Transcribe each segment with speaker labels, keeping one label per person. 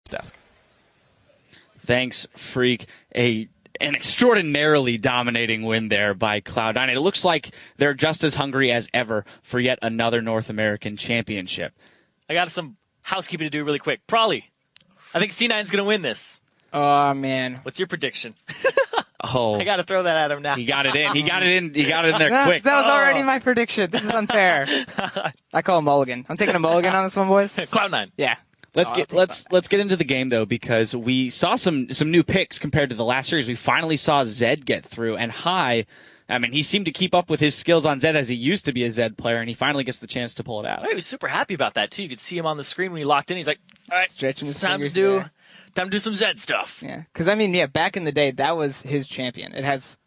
Speaker 1: desk.
Speaker 2: Thanks, Freak. An extraordinarily dominating win there by Cloud9. It looks like they're just as hungry as ever for yet another North American championship.
Speaker 3: I got some housekeeping to do really quick. Prolly, I think C9's going to win this.
Speaker 4: Oh, man.
Speaker 3: What's your prediction?
Speaker 2: I
Speaker 3: got to throw that at him now.
Speaker 2: He got it in. He got it in there quick.
Speaker 4: That was already my prediction. This is unfair. I call him mulligan. I'm taking a mulligan on this one, boys.
Speaker 3: Cloud9.
Speaker 4: Yeah.
Speaker 2: Let's get into the game though, because we saw some new picks compared to the last series. We finally saw Zed get through, and he seemed to keep up with his skills on Zed as he used to be a Zed player, and he finally gets the chance to pull it out.
Speaker 3: He was super happy about that too. You could see him on the screen when he locked in. He's like, "All right,
Speaker 4: stretching his
Speaker 3: time
Speaker 4: fingers
Speaker 3: to do some Zed stuff."
Speaker 4: Yeah, because back in the day, that was his champion. It has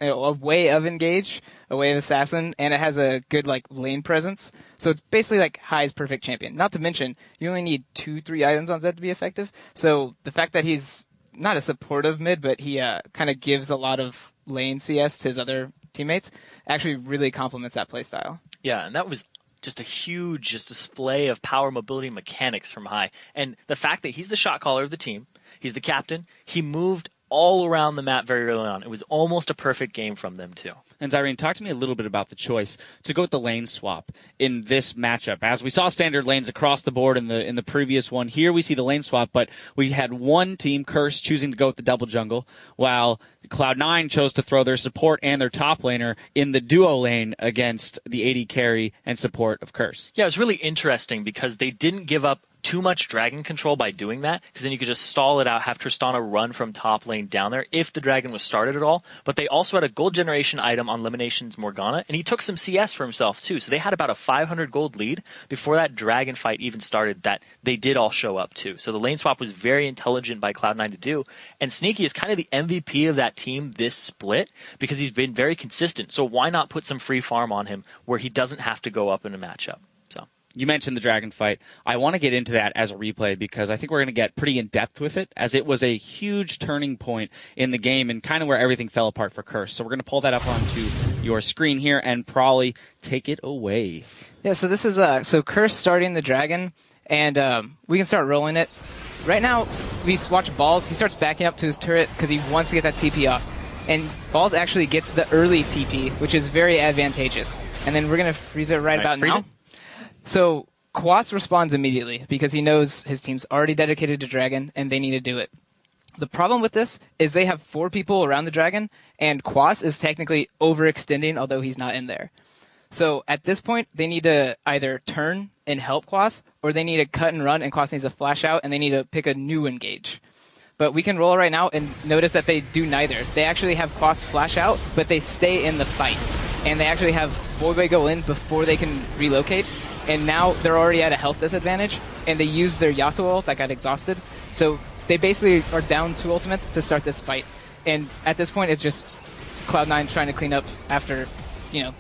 Speaker 4: a way of engage, a way of assassin, and it has a good lane presence. So it's basically like High's perfect champion. Not to mention, you only need 2-3 items on Zed to be effective. So the fact that he's not a supportive mid, but he kind of gives a lot of lane CS to his other teammates, actually really complements that playstyle.
Speaker 3: Yeah, and that was just a huge display of power, mobility, and mechanics from High. And the fact that he's the shot caller of the team, he's the captain, he moved all around the map very early on. It was almost a perfect game from them, too.
Speaker 2: And Zyrene, talk to me a little bit about the choice to go with the lane swap in this matchup. As we saw standard lanes across the board in the previous one, here we see the lane swap, but we had one team, Curse, choosing to go with the double jungle, while Cloud9 chose to throw their support and their top laner in the duo lane against the AD carry and support of Curse.
Speaker 3: Yeah, it was really interesting because they didn't give up too much dragon control by doing that, because then you could just stall it out, have Tristana run from top lane down there if the dragon was started at all. But they also had a gold generation item on Elimination's Morgana, and he took some CS for himself too. So they had about a 500 gold lead before that dragon fight even started that they did all show up too. So the lane swap was very intelligent by Cloud9 to do. And Sneaky is kind of the MVP of that team this split because he's been very consistent. So why not put some free farm on him where he doesn't have to go up in a matchup?
Speaker 2: You mentioned the dragon fight. I want to get into that as a replay because I think we're going to get pretty in-depth with it, as it was a huge turning point in the game and kind of where everything fell apart for Curse. So we're going to pull that up onto your screen here, and Prolly, take it away.
Speaker 4: Yeah, so this is Curse starting the dragon, and we can start rolling it. Right now, we watch Balls. He starts backing up to his turret because he wants to get that TP off. And Balls actually gets the early TP, which is very advantageous. And then we're going to freeze it right about now. So Quas responds immediately because he knows his team's already dedicated to Dragon and they need to do it. The problem with this is they have 4 people around the Dragon, and Quas is technically overextending, although he's not in there. So at this point, they need to either turn and help Quas, or they need to cut and run, and Quas needs to flash out, and they need to pick a new engage. But we can roll right now and notice that they do neither. They actually have Quas flash out, but they stay in the fight. And they actually have Voidway go in before they can relocate. And now they're already at a health disadvantage, and they use their Yasuo ult that got exhausted. So they basically are down 2 ultimates to start this fight. And at this point, it's just Cloud9 trying to clean up after,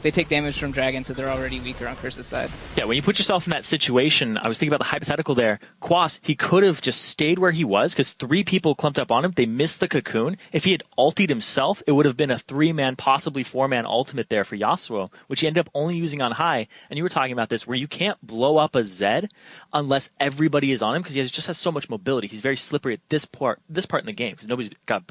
Speaker 4: they take damage from Dragon, so they're already weaker on Curse's side. Yeah,
Speaker 3: when you put yourself in that situation, I was thinking about the hypothetical there. Quas, he could have just stayed where he was because 3 people clumped up on him. They missed the cocoon. If he had ultied himself, it would have been a 3-man, possibly 4-man ultimate there for Yasuo, which he ended up only using on High. And you were talking about this, where you can't blow up a Zed unless everybody is on him because he just has so much mobility. He's very slippery at this part in the game because nobody's got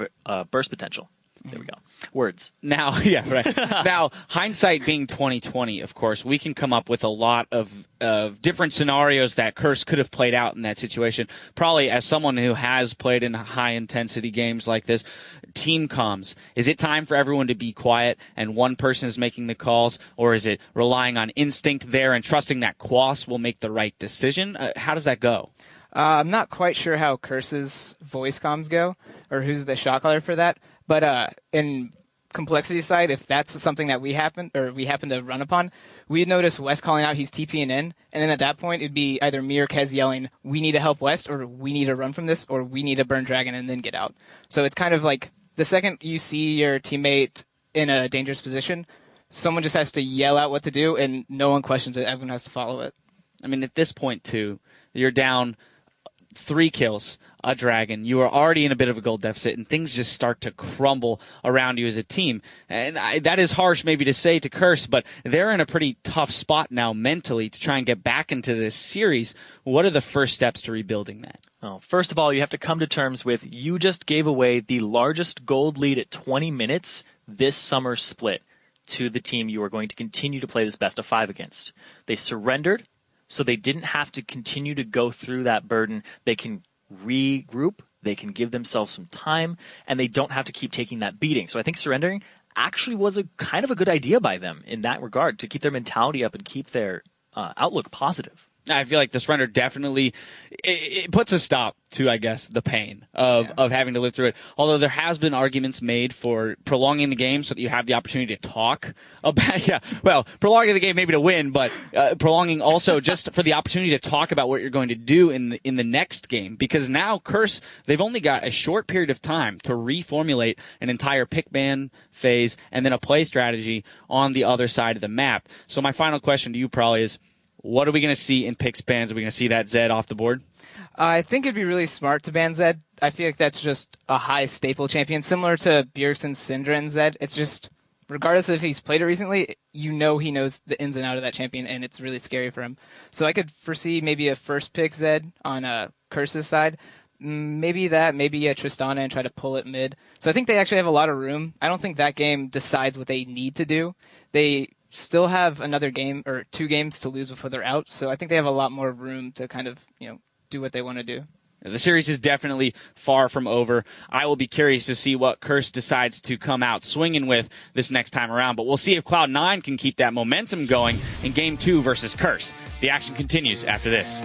Speaker 3: burst potential. There we go. Words.
Speaker 2: Now, yeah, right. Now, hindsight being 2020, of course, we can come up with a lot of different scenarios that Curse could have played out in that situation. Probably as someone who has played in high-intensity games like this, team comms. Is it time for everyone to be quiet and one person is making the calls, or is it relying on instinct there and trusting that Quas will make the right decision? How does that go?
Speaker 4: I'm not quite sure how Curse's voice comms go, or who's the shot caller for that. But in complexity side, if that's something that we happen to run upon, we'd notice West calling out he's TPing in, and then at that point it'd be either me or Kez yelling, "We need to help West," or "We need to run from this," or "We need to burn Dragon and then get out." So it's kind of like the second you see your teammate in a dangerous position, someone just has to yell out what to do, and no one questions it. Everyone has to follow it.
Speaker 2: I mean, at this point too, you're down 3 kills, a dragon. You are already in a bit of a gold deficit, and things just start to crumble around you as a team. And that is harsh maybe to say to Curse, but they're in a pretty tough spot now mentally to try and get back into this series. What are the first steps to rebuilding that?
Speaker 3: Oh, first of all, you have to come to terms with you just gave away the largest gold lead at 20 minutes this summer split to the team you are going to continue to play this best of 5 against. They surrendered, so they didn't have to continue to go through that burden. They can regroup, they can give themselves some time, and they don't have to keep taking that beating. So I think surrendering actually was a kind of a good idea by them in that regard, to keep their mentality up and keep their outlook positive.
Speaker 2: I feel like the surrender definitely it puts a stop to, I guess, the pain of having to live through it. Although there has been arguments made for prolonging the game so that you have the opportunity to talk about, prolonging the game maybe to win, but prolonging also just for the opportunity to talk about what you're going to do in the next game. Because now Curse, they've only got a short period of time to reformulate an entire pick ban phase and then a play strategy on the other side of the map. So my final question to you probably is, what are we going to see in picks bans? Are we going to see that Zed off the board?
Speaker 4: I think it'd be really smart to ban Zed. I feel like that's just a high staple champion, similar to Bjergsen's Syndra and Zed. It's just, regardless of if he's played it recently, you know he knows the ins and outs of that champion, and it's really scary for him. So I could foresee maybe a first pick Zed on Curse's side. Maybe a Tristana and try to pull it mid. So I think they actually have a lot of room. I don't think that game decides what they need to do. They still have another game or 2 games to lose before they're out. So I think they have a lot more room to kind of, do what they want to do.
Speaker 2: The series is definitely far from over. I will be curious to see what Curse decides to come out swinging with this next time around. But we'll see if Cloud9 can keep that momentum going in Game 2 versus Curse. The action continues after this.